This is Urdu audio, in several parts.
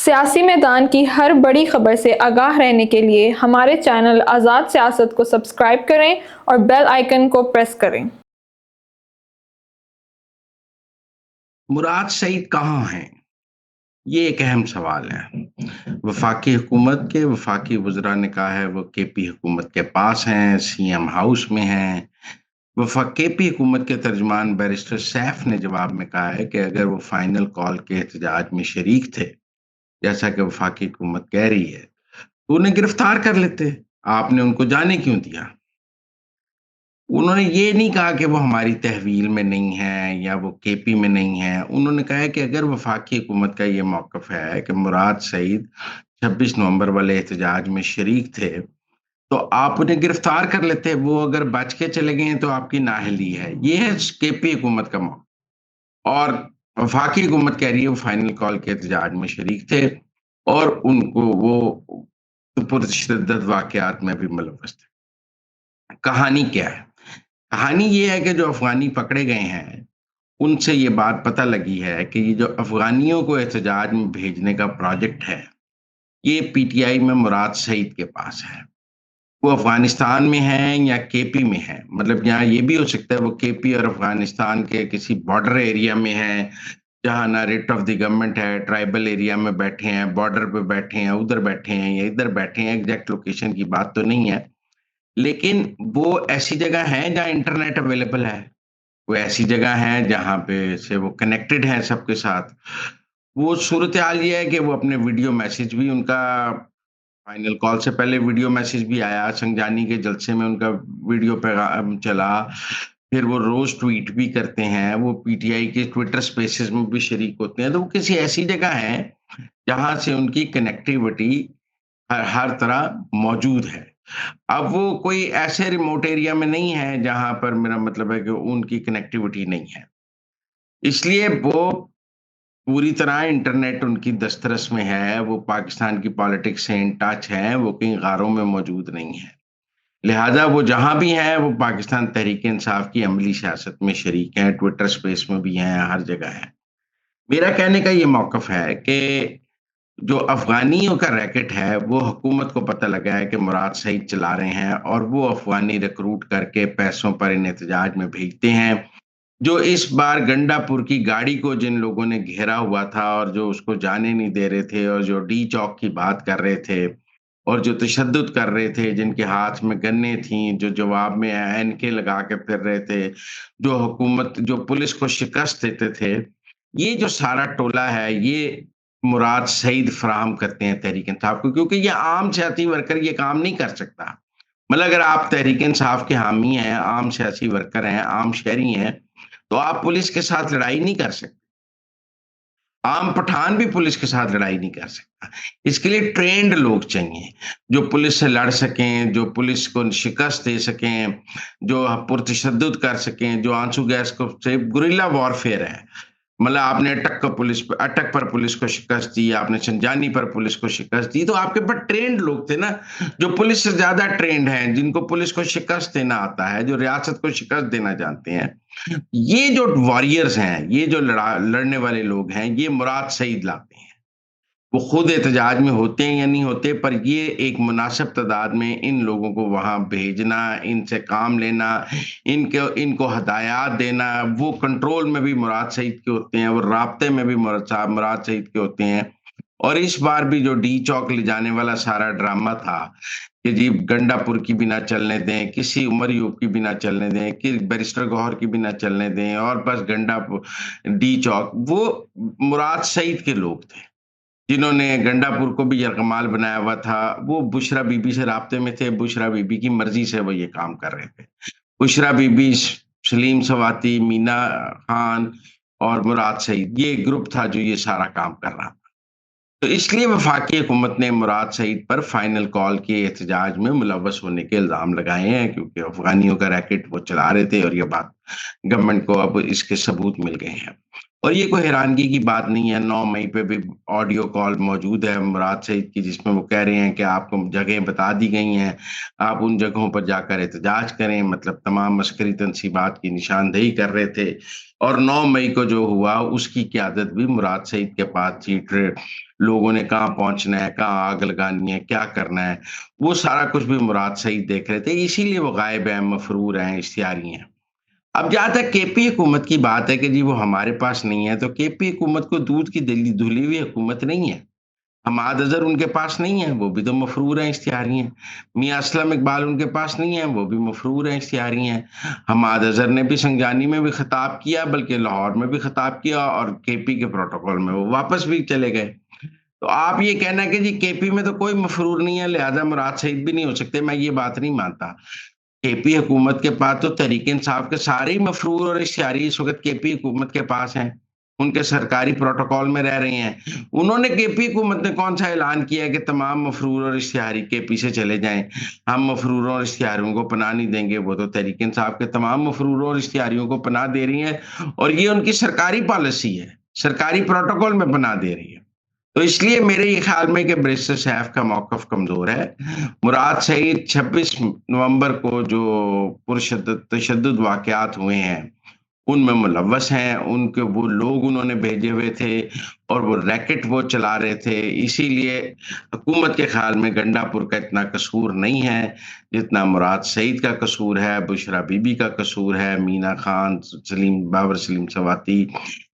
سیاسی میدان کی ہر بڑی خبر سے آگاہ رہنے کے لیے ہمارے چینل آزاد سیاست کو سبسکرائب کریں اور بیل آئیکن کو پریس کریں۔ مراد سعید کہاں ہیں؟ یہ ایک اہم سوال ہے۔ وفاقی حکومت کے وفاقی وزراء نے کہا ہے وہ کے پی حکومت کے پاس ہیں، سی ایم ہاؤس میں ہیں۔ کے پی حکومت کے ترجمان بیرسٹر سیف نے جواب میں کہا ہے کہ اگر وہ فائنل کال کے احتجاج میں شریک تھے جیسا کہ وفاقی حکومت کہہ رہی ہے تو انہیں گرفتار کر لیتے، آپ نے ان کو جانے کیوں دیا؟ انہوں نے یہ نہیں کہا کہ وہ ہماری تحویل میں نہیں ہے یا وہ کے پی میں نہیں ہے۔ انہوں نے کہا کہ اگر وفاقی حکومت کا یہ موقف ہے کہ مراد سعید 26 نومبر والے احتجاج میں شریک تھے تو آپ انہیں گرفتار کر لیتے، وہ اگر بچ کے چلے گئے تو آپ کی نااہلی ہے۔ یہ ہے کے پی حکومت کا موقف، اور وفاقی حکومت کہہ رہی ہے وہ فائنل کال کے احتجاج میں شریک تھے اور ان کو وہ پرتشدد واقعات میں بھی ملوث تھے۔ کہانی کیا ہے؟ کہانی یہ ہے کہ جو افغانی پکڑے گئے ہیں ان سے یہ بات پتہ لگی ہے کہ یہ جو افغانیوں کو احتجاج میں بھیجنے کا پروجیکٹ ہے یہ پی ٹی آئی میں مراد سعید کے پاس ہے۔ وہ افغانستان میں ہیں یا کے پی میں ہیں، مطلب یہاں یہ بھی ہو سکتا ہے وہ کے پی اور افغانستان کے کسی بارڈر ایریا میں ہیں جہاں نہ ریٹ آف دی گورنمنٹ ہے، ٹرائبل ایریا میں بیٹھے ہیں، بارڈر پہ بیٹھے ہیں، ادھر بیٹھے ہیں یا ادھر بیٹھے ہیں، ایگزیکٹ لوکیشن کی بات تو نہیں ہے، لیکن وہ ایسی جگہ ہے جہاں انٹرنیٹ اویلیبل ہے، وہ ایسی جگہ ہے جہاں پہ سے وہ کنیکٹڈ ہیں سب کے ساتھ۔ وہ صورتحال یہ ہے کہ وہ اپنے ویڈیو میسج بھی، ان کا فائنل کال سے پہلے ویڈیو میسج بھی آیا، سنجانی کے جلسے میں ان کا ویڈیو پیغام چلا، پھر وہ روز ٹویٹ بھی کرتے ہیں، وہ پی ٹی آئی کے ٹویٹر سپیسز میں بھی شریک ہوتے ہیں، تو وہ کسی ایسی جگہ ہے جہاں سے ان کی کنیکٹیوٹی ہر طرح موجود ہے۔ اب وہ کوئی ایسے ریموٹ ایریا میں نہیں ہے جہاں پر میرا مطلب ہے کہ ان کی کنیکٹیوٹی نہیں ہے، اس لیے وہ پوری طرح انٹرنیٹ ان کی دسترس میں ہے، وہ پاکستان کی پالیٹکس سے ان ٹچ ہیں، وہ کہیں غاروں میں موجود نہیں ہے، لہٰذا وہ جہاں بھی ہیں وہ پاکستان تحریک انصاف کی عملی سیاست میں شریک ہیں، ٹویٹر سپیس میں بھی ہیں، ہر جگہ ہیں۔ میرا کہنے کا یہ موقف ہے کہ جو افغانیوں کا ریکٹ ہے وہ حکومت کو پتہ لگا ہے کہ مراد سعید چلا رہے ہیں اور وہ افغانی ریکروٹ کر کے پیسوں پر ان احتجاج میں بھیجتے ہیں۔ جو اس بار گنڈا پور کی گاڑی کو جن لوگوں نے گھیرا ہوا تھا اور جو اس کو جانے نہیں دے رہے تھے اور جو ڈی چوک کی بات کر رہے تھے اور جو تشدد کر رہے تھے، جن کے ہاتھ میں گنیں تھیں، جو جواب میں این کے لگا کے پھر رہے تھے، جو حکومت جو پولیس کو شکست دیتے تھے، یہ جو سارا ٹولہ ہے یہ مراد سعید فراہم کرتے ہیں تحریک انصاف کو، کیونکہ یہ عام سیاسی ورکر یہ کام نہیں کر سکتا۔ مطلب اگر آپ تحریک انصاف کے حامی ہیں، عام سیاسی ورکر ہیں، عام شہری ہیں، تو آپ پولیس کے ساتھ لڑائی نہیں کر سکتے۔ عام پٹھان بھی پولیس کے ساتھ لڑائی نہیں کر سکتا، اس کے لیے ٹرینڈ لوگ چاہیے جو پولیس سے لڑ سکیں، جو پولیس کو شکست دے سکیں، جو پرتشدد کر سکیں، جو آنسو گیس کو سے گوریلا وارفیئر ہے۔ مطلب آپ نے اٹک پر پولیس کو شکست دی، آپ نے سنجانی پر پولیس کو شکست دی، تو آپ کے پاس ٹرینڈ لوگ تھے نا، جو پولیس سے زیادہ ٹرینڈ ہیں، جن کو پولیس کو شکست دینا آتا ہے، جو ریاست کو شکست دینا جانتے ہیں۔ یہ جو واریئرز ہیں، یہ جو لڑنے والے لوگ ہیں، یہ مراد سعید لاتے ہیں۔ وہ خود احتجاج میں ہوتے ہیں یا نہیں ہوتے، پر یہ ایک مناسب تعداد میں ان لوگوں کو وہاں بھیجنا، ان سے کام لینا، ان کو ہدایات دینا، وہ کنٹرول میں بھی مراد سعید کے ہوتے ہیں، وہ رابطے میں بھی مراد سعید کے ہوتے ہیں۔ اور اس بار بھی جو ڈی چوک لے جانے والا سارا ڈرامہ تھا کہ جی گنڈا پور کی بھی نہ چلنے دیں، کسی عمر یوب کی بھی نہ چلنے دیں، کہ بیرسٹر گوہر کی بھی نہ چلنے دیں، اور بس گنڈا ڈی چوک، وہ مراد سعید کے لوگ تھے جنہوں نے گنڈا پور کو بھی یرغمال بنایا ہوا تھا۔ وہ بشرا بی بی سے رابطے میں تھے، بشرا بی بی کی مرضی سے وہ یہ کام کر رہے تھے۔ بشرا بی بی، سلیم سواتی، مینا خان اور مراد سعید، یہ گروپ تھا جو یہ سارا کام کر رہا تھا۔ تو اس لیے وفاقی حکومت نے مراد سعید پر فائنل کال کے احتجاج میں ملوث ہونے کے الزام لگائے ہیں، کیونکہ افغانیوں کا ریکٹ وہ چلا رہے تھے، اور یہ بات گورنمنٹ کو اب اس کے ثبوت مل گئے ہیں۔ اور یہ کوئی حیرانگی کی بات نہیں ہے، 9 مئی پہ بھی آڈیو کال موجود ہے مراد سعید کی، جس میں وہ کہہ رہے ہیں کہ آپ کو جگہیں بتا دی گئی ہیں، آپ ان جگہوں پر جا کر احتجاج کریں، مطلب تمام عسکری تنصیبات کی نشاندہی کر رہے تھے۔ اور 9 مئی کو جو ہوا اس کی قیادت بھی مراد سعید کے پاس تھی، لوگوں نے کہاں پہنچنا ہے، کہاں آگ لگانی ہے، کیا کرنا ہے، وہ سارا کچھ بھی مراد سعید دیکھ رہے تھے، اسی لیے وہ غائب ہیں، مفرور ہیں، اشتہاری ہیں۔ اب جہاں تک کے پی حکومت کی بات ہے کہ جی وہ ہمارے پاس نہیں ہے، تو کے پی حکومت کو دودھ کی دھلی ہوئی حکومت نہیں ہے۔ حماد اظہر ان کے پاس نہیں ہے، وہ بھی تو مفرور ہیں، اشتہاری ہیں۔ میاں اسلم اقبال ان کے پاس نہیں ہے، وہ بھی مفرور ہیں، اشتہاری ہیں۔ حماد اظہر نے بھی سنجانی میں بھی خطاب کیا، بلکہ لاہور میں بھی خطاب کیا، اور کے پی کے پروٹوکول میں وہ واپس بھی چلے گئے۔ تو آپ یہ کہنا کہ جی کے پی میں تو کوئی مفرور نہیں ہے، لہذا مراد سعید بھی نہیں ہو سکتے، میں یہ بات نہیں مانتا۔ کے پی حکومت کے پاس تو تحریک انصاف کے سارے ہی مفرور اور اشتہاری اس وقت کے پی حکومت کے پاس ہیں، ان کے سرکاری پروٹوکول میں رہ رہے ہیں۔ انہوں نے کے پی حکومت نے کون سا اعلان کیا ہے کہ تمام مفرور اور اشتہاری کے پی سے چلے جائیں، ہم مفروروں اور اشتہاریوں کو پناہ نہیں دیں گے؟ وہ تو تحریک انصاف کے تمام مفروروں اور اشتہاریوں کو پناہ دے رہی ہیں، اور یہ ان کی سرکاری پالیسی ہے، سرکاری پروٹوکول میں پناہ دے رہی ہے۔ تو اس لیے میرے یہ خیال میں کہ بیرسٹر سیف کا موقف کمزور ہے۔ مراد سعید 26 نومبر کو جو تشدد واقعات ہوئے ہیں ان میں ملوث ہیں، ان کے وہ لوگ انہوں نے بھیجے ہوئے تھے اور وہ ریکٹ وہ چلا رہے تھے، اسی لیے حکومت کے خیال میں گنڈا پور کا اتنا قصور نہیں ہے جتنا مراد سعید کا قصور ہے، بشرا بی بی کا قصور ہے، مینا خان، بابر سلیم سواتی،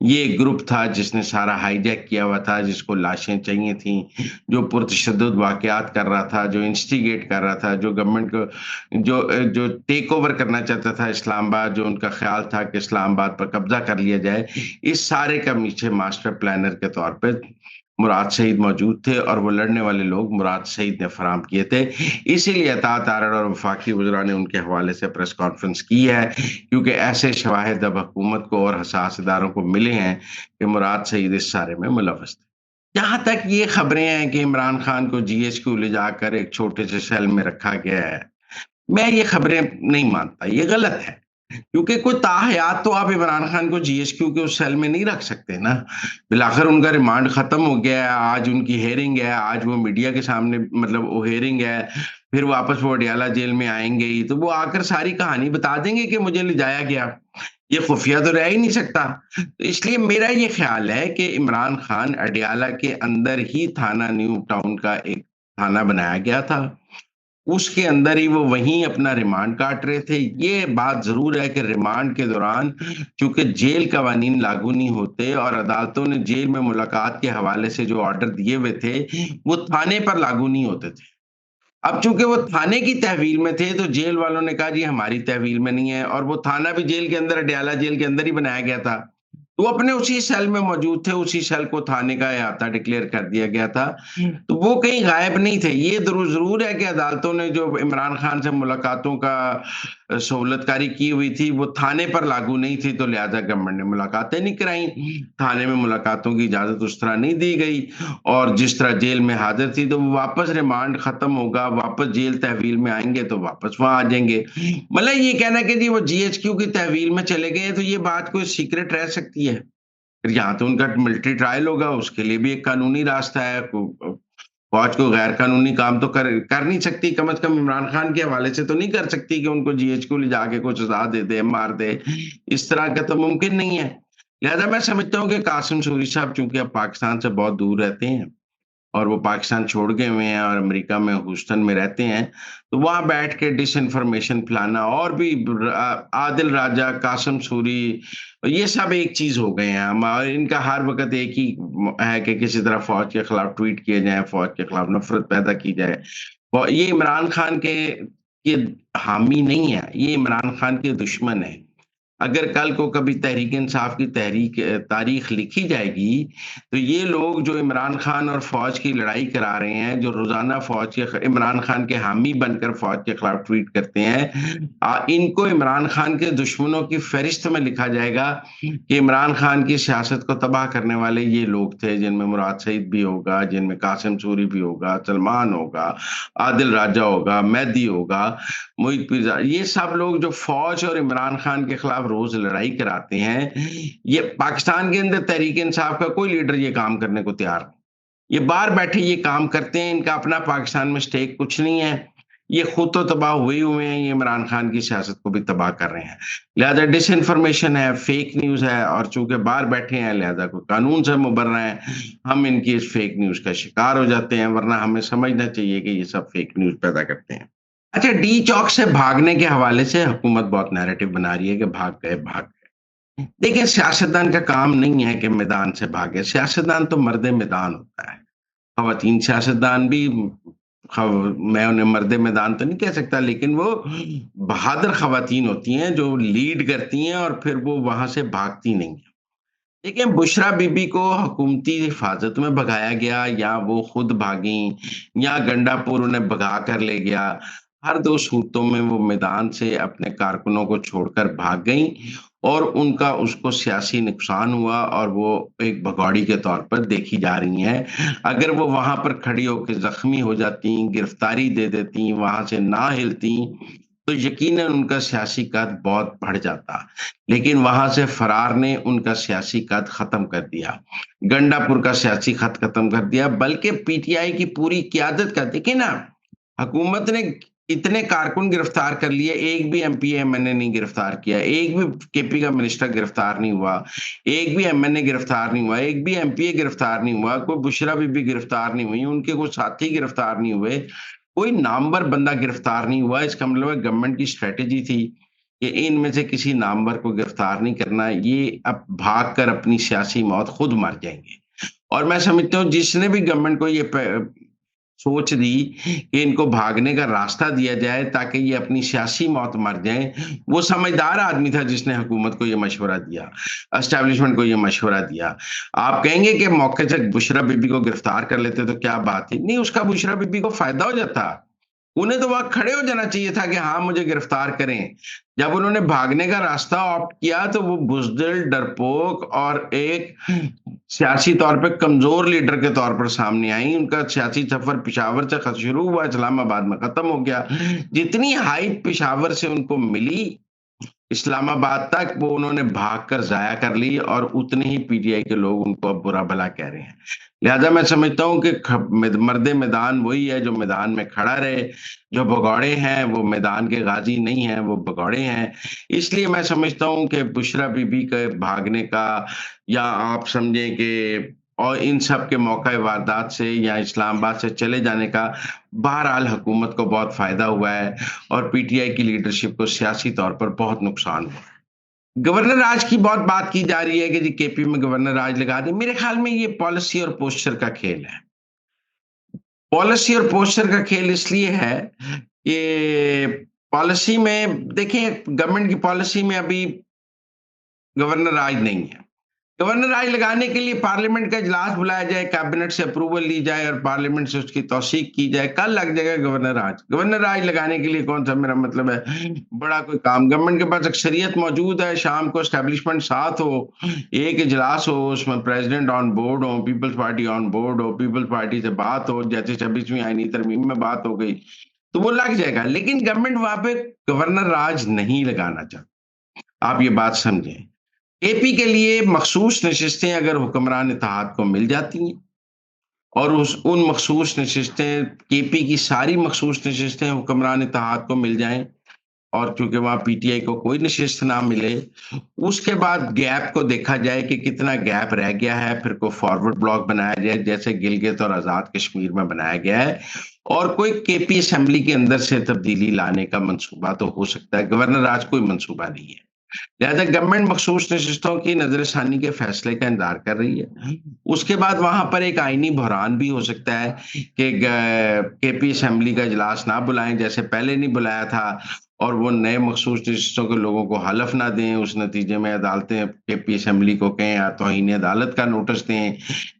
یہ ایک گروپ تھا جس نے سارا ہائی جیک کیا ہوا تھا، جس کو لاشیں چاہیے تھیں، جو پرتشدد واقعات کر رہا تھا، جو انسٹیگیٹ کر رہا تھا، جو گورنمنٹ کو جو ٹیک اوور کرنا چاہتا تھا اسلام آباد، جو ان کا خیال تھا کہ اسلام آباد پر قبضہ کر لیا جائے، اس سارے کا پیچھے ماسٹر پلانر کے طور پہ مراد سعید موجود تھے، اور وہ لڑنے والے لوگ مراد سعید نے فراہم کیے تھے۔ اسی لیے اطاعت آرڈر اور وفاقی وزراء نے ان کے حوالے سے پریس کانفرنس کی ہے، کیونکہ ایسے شواہد اب حکومت کو اور حساس اداروں کو ملے ہیں کہ مراد سعید اس سارے میں ملوث تھے۔ جہاں تک یہ خبریں ہیں کہ عمران خان کو جی ایچ کیو لے جا کر ایک چھوٹے سے سیل میں رکھا گیا ہے، میں یہ خبریں نہیں مانتا، یہ غلط ہے، کیونکہ کوئی تاحیات تو آپ عمران خان کو جی ایچ کیو کے اس سیل میں نہیں رکھ سکتے نا۔ بالآخر ان کا ریمانڈ ختم ہو گیا ہے، آج ان کی ہیئرنگ ہے، آج وہ میڈیا کے سامنے مطلب وہ ہیئرنگ ہے، پھر واپس وہ اڈیالہ جیل میں آئیں گے ہی، تو وہ آ کر ساری کہانی بتا دیں گے کہ مجھے لے جایا گیا، یہ خفیہ تو رہ ہی نہیں سکتا۔ تو اس لیے میرا یہ خیال ہے کہ عمران خان اڈیالہ کے اندر ہی تھانہ نیو ٹاؤن کا ایک تھانہ بنایا گیا تھا، اس کے اندر ہی وہ وہیں اپنا ریمانڈ کاٹ رہے تھے۔ یہ بات ضرور ہے کہ ریمانڈ کے دوران چونکہ جیل قوانین لاگو نہیں ہوتے، اور عدالتوں نے جیل میں ملاقات کے حوالے سے جو آرڈر دیے ہوئے تھے وہ تھانے پر لاگو نہیں ہوتے تھے۔ اب چونکہ وہ تھانے کی تحویل میں تھے تو جیل والوں نے کہا جی ہماری تحویل میں نہیں ہے، اور وہ تھانہ بھی جیل کے اندر، اڈیالہ جیل کے اندر ہی بنایا گیا تھا، وہ اپنے اسی سیل میں موجود تھے، اسی سیل کو تھانے کا احاطہ ڈکلیئر کر دیا گیا تھا، تو وہ کہیں غائب نہیں تھے۔ یہ ضرور ہے کہ عدالتوں نے جو عمران خان سے ملاقاتوں کا سہولت کاری کی ہوئی تھی وہ تھانے پر لاگو نہیں تھی، تو لہذا گورنمنٹ نے ملاقاتیں نہیں کرائیں، تھانے میں ملاقاتوں کی اجازت اس طرح نہیں دی گئی، اور جس طرح جیل میں حاضر تھی تو وہ واپس ریمانڈ ختم ہوگا، واپس جیل تحویل میں آئیں گے تو واپس وہاں آ جائیں گے۔ مطلب یہ کہنا کہ جی وہ جی ایچ کیو کی تحویل میں چلے گئے تو یہ بات کوئی سیکرٹ رہ سکتی ہے؟ یہاں تو ان کا ملٹری ٹرائل ہوگا، اس کے لیے بھی ایک قانونی راستہ ہے، فوج کو غیر قانونی کام تو کر نہیں سکتی، کم از کم عمران خان کے حوالے سے تو نہیں کر سکتی کہ ان کو جی ایچ کیو لے جا کے کچھ سزا دے دے، مار دے، اس طرح کا تو ممکن نہیں ہے۔ لہذا میں سمجھتا ہوں کہ قاسم سوری صاحب چونکہ اب پاکستان سے بہت دور رہتے ہیں اور وہ پاکستان چھوڑ گئے ہوئے ہیں اور امریکہ میں ہیوسٹن میں رہتے ہیں، تو وہاں بیٹھ کے ڈس انفارمیشن پھیلانا، اور بھی عادل راجہ، قاسم سوری، یہ سب ایک چیز ہو گئے ہیں، اور ان کا ہر وقت ایک ہی ہے کہ کسی طرح فوج کے خلاف ٹویٹ کیے جائیں، فوج کے خلاف نفرت پیدا کی جائے۔ یہ عمران خان کے یہ حامی نہیں ہے، یہ عمران خان کے دشمن ہے۔ اگر کل کو کبھی تحریک انصاف کی تاریخ لکھی جائے گی تو یہ لوگ جو عمران خان اور فوج کی لڑائی کرا رہے ہیں، جو روزانہ فوج کے عمران خان کے حامی بن کر فوج کے خلاف ٹویٹ کرتے ہیں، ان کو عمران خان کے دشمنوں کی فہرست میں لکھا جائے گا کہ عمران خان کی سیاست کو تباہ کرنے والے یہ لوگ تھے، جن میں مراد سعید بھی ہوگا، جن میں قاسم سوری بھی ہوگا، سلمان ہوگا، عادل راجہ ہوگا، مہدی ہوگا، محیط پیرزادہ، یہ سب لوگ جو فوج اور عمران خان کے خلاف روز لڑائی کراتے ہیں. یہ پاکستان کے اندر تحریک انصاف کا کوئی لیڈر یہ کام کرنے کو تیار نہیں. یہ باہر بیٹھے یہ کام کرتے ہیں. ان کا اپنا پاکستان میں سٹیک کچھ نہیں ہے. یہ خود تو تباہ ہوئے ہیں. یہ عمران خان کی سیاست کو بھی تباہ کر رہے ہیں. لہذا ڈس انفارمیشن ہے, فیک نیوز ہے, اور چونکہ باہر بیٹھے ہیں لہذا کوئی قانون سے مبرہ ہیں, ہم ان کی اس فیک نیوز کا شکار ہو جاتے ہیں. ورنہ ہمیں سمجھنا چاہیے کہ یہ سب فیک نیوز پیدا کرتے ہیں. اچھا, ڈی چوک سے بھاگنے کے حوالے سے حکومت بہت نیریٹو بنا رہی ہے کہ بھاگ گئے. دیکھیں, سیاستدان کا کام نہیں ہے کہ میدان سے بھاگے. سیاستدان تو مرد میدان ہوتا ہے. خواتین سیاستدان بھی, میں انہیں مرد میدان تو نہیں کہہ سکتا, لیکن وہ بہادر خواتین ہوتی ہیں جو لیڈ کرتی ہیں اور پھر وہ وہاں سے بھاگتی نہیں ہیں. دیکھیں, بشرا بی بی کو حکومتی حفاظت میں بھگایا گیا, یا وہ خود بھاگیں, یا گنڈا پور انہیں بھگا کر لے گیا. ہر دو صورتوں میں وہ میدان سے اپنے کارکنوں کو چھوڑ کر بھاگ گئیں, اور ان کا اس کو سیاسی نقصان ہوا, اور وہ ایک بھگوڑی کے طور پر دیکھی جا رہی ہیں. اگر وہ وہاں پر کھڑی ہو کے زخمی ہو جاتی, گرفتاری دے دیتی, وہاں سے نہ ہلتی, تو یقیناً ان کا سیاسی قد بہت بڑھ جاتا. لیکن وہاں سے فرار نے ان کا سیاسی قد ختم کر دیا, گنڈا پور کا سیاسی خط ختم کر دیا. بلکہ پی ٹی آئی کی پوری قیادت کا دیکھیں نا, حکومت نے اتنے کارکن گرفتار کر لیے, ایک بھی ایم پی ایم این اے نہیں گرفتار کیا, ایک بھی کے پی کا منسٹر گرفتار نہیں ہوا, ایک بھی ایم این اے گرفتار نہیں ہوا, ایک بھی ایم پی اے گرفتار نہیں ہوا, کوئی بشرا بی بی گرفتار نہیں ہوئی, ان کے کوئی ساتھی گرفتار نہیں ہوئے, کوئی نامور بندہ گرفتار نہیں ہوا. اس کا مطلب ہے گورنمنٹ کی اسٹریٹجی تھی کہ ان میں سے کسی نامور کو گرفتار نہیں کرنا, یہ اب بھاگ کر اپنی سیاسی موت خود مر جائیں گے. اور میں سمجھتا ہوں جس نے بھی گورنمنٹ کو یہ سوچ دی کہ ان کو بھاگنے کا راستہ دیا جائے تاکہ یہ اپنی سیاسی موت مر جائیں, وہ سمجھدار آدمی تھا جس نے حکومت کو یہ مشورہ دیا, اسٹیبلشمنٹ کو یہ مشورہ دیا. آپ کہیں گے کہ موقع سے بشرا بی بی کو گرفتار کر لیتے تو کیا بات تھی؟ نہیں, اس کا بشرا بی بی کو فائدہ ہو جاتا. انہیں تو وہاں کھڑے ہو جانا چاہیے تھا کہ ہاں مجھے گرفتار کریں. جب انہوں نے بھاگنے کا راستہ آپٹ کیا تو وہ بزدل, ڈرپوک اور ایک سیاسی طور پہ کمزور لیڈر کے طور پر سامنے آئی. ان کا سیاسی سفر پشاور سے شروع ہوا, اسلام آباد میں ختم ہو گیا. جتنی ہائپ پشاور سے ان کو ملی اسلام آباد تک, وہ انہوں نے بھاگ کر ضائع کر لی, اور اتنے ہی پی ٹی آئی کے لوگ ان کو اب برا بھلا کہہ رہے ہیں. لہذا میں سمجھتا ہوں کہ مرد میدان وہی ہے جو میدان میں کھڑا رہے. جو بھگوڑے ہیں وہ میدان کے غازی نہیں ہیں, وہ بھگوڑے ہیں. اس لیے میں سمجھتا ہوں کہ بشرا بی بی کے بھاگنے کا, یا آپ سمجھیں کہ اور ان سب کے موقع واردات سے یا اسلام آباد سے چلے جانے کا بہرحال حکومت کو بہت فائدہ ہوا ہے, اور پی ٹی آئی کی لیڈرشپ کو سیاسی طور پر بہت نقصان ہوا. گورنر راج کی بہت بات کی جا رہی ہے کہ جی کے پی میں گورنر راج لگا دیں. میرے خیال میں یہ پالیسی اور پوسچر کا کھیل ہے. پالیسی اور پوسچر کا کھیل اس لیے ہے کہ پالیسی میں دیکھیں, گورنمنٹ کی پالیسی میں ابھی گورنر راج نہیں ہے. گورنر راج لگانے کے لیے پارلیمنٹ کا اجلاس بلایا جائے, کابینٹ سے اپروول لی جائے اور پارلیمنٹ سے اس کی توثیق کی جائے, کل لگ جائے گا گورنر راج. گورنر راج لگانے کے لیے کون سا, میرا مطلب ہے بڑا کوئی کام. گورنمنٹ کے پاس اکثریت موجود ہے, شام کو اسٹیبلشمنٹ ساتھ ہو, ایک اجلاس ہو, اس میں پریزیڈنٹ آن بورڈ ہو, پیپلز پارٹی آن بورڈ ہو, پیپلز پارٹی سے بات ہو, جیسے 26ویں آئینی ترمیم میں بات ہو گئی تو وہ لگ جائے گا. لیکن گورنمنٹ وہاں پہ گورنر راج نہیں لگانا چاہتا. آپ یہ بات سمجھیں, اے پی کے لیے مخصوص نشستیں اگر حکمران اتحاد کو مل جاتی ہیں, اور ان مخصوص نشستیں, کے پی کی ساری مخصوص نشستیں حکمران اتحاد کو مل جائیں, اور چونکہ وہاں پی ٹی آئی کو کوئی نشست نہ ملے, اس کے بعد گیپ کو دیکھا جائے کہ کتنا گیپ رہ گیا ہے, پھر کوئی فارورڈ بلاک بنایا جائے جیسے گلگت اور آزاد کشمیر میں بنایا گیا ہے, اور کوئی کے پی اسمبلی کے اندر سے تبدیلی لانے کا منصوبہ تو ہو سکتا ہے. گورنر راج کوئی منصوبہ نہیں ہے. لہذا گورنمنٹ مخصوص نشستوں کی نظر ثانی کے فیصلے کا انتظار کر رہی ہے. اس کے بعد وہاں پر ایک آئینی بحران بھی ہو سکتا ہے کہ کے پی اسمبلی کا اجلاس نہ بلائیں جیسے پہلے نہیں بلایا تھا, اور وہ نئے مخصوص نشستوں کے لوگوں کو حلف نہ دیں. اس نتیجے میں عدالتیں کے پی اسمبلی کو کہیں یا توہین عدالت کا نوٹس دیں,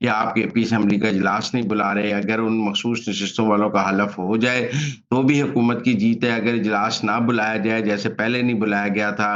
یا آپ کے پی اسمبلی کا اجلاس نہیں بلا رہے. اگر ان مخصوص نشستوں والوں کا حلف ہو جائے تو بھی حکومت کی جیت ہے. اگر اجلاس نہ بلایا جائے جیسے پہلے نہیں بلایا گیا تھا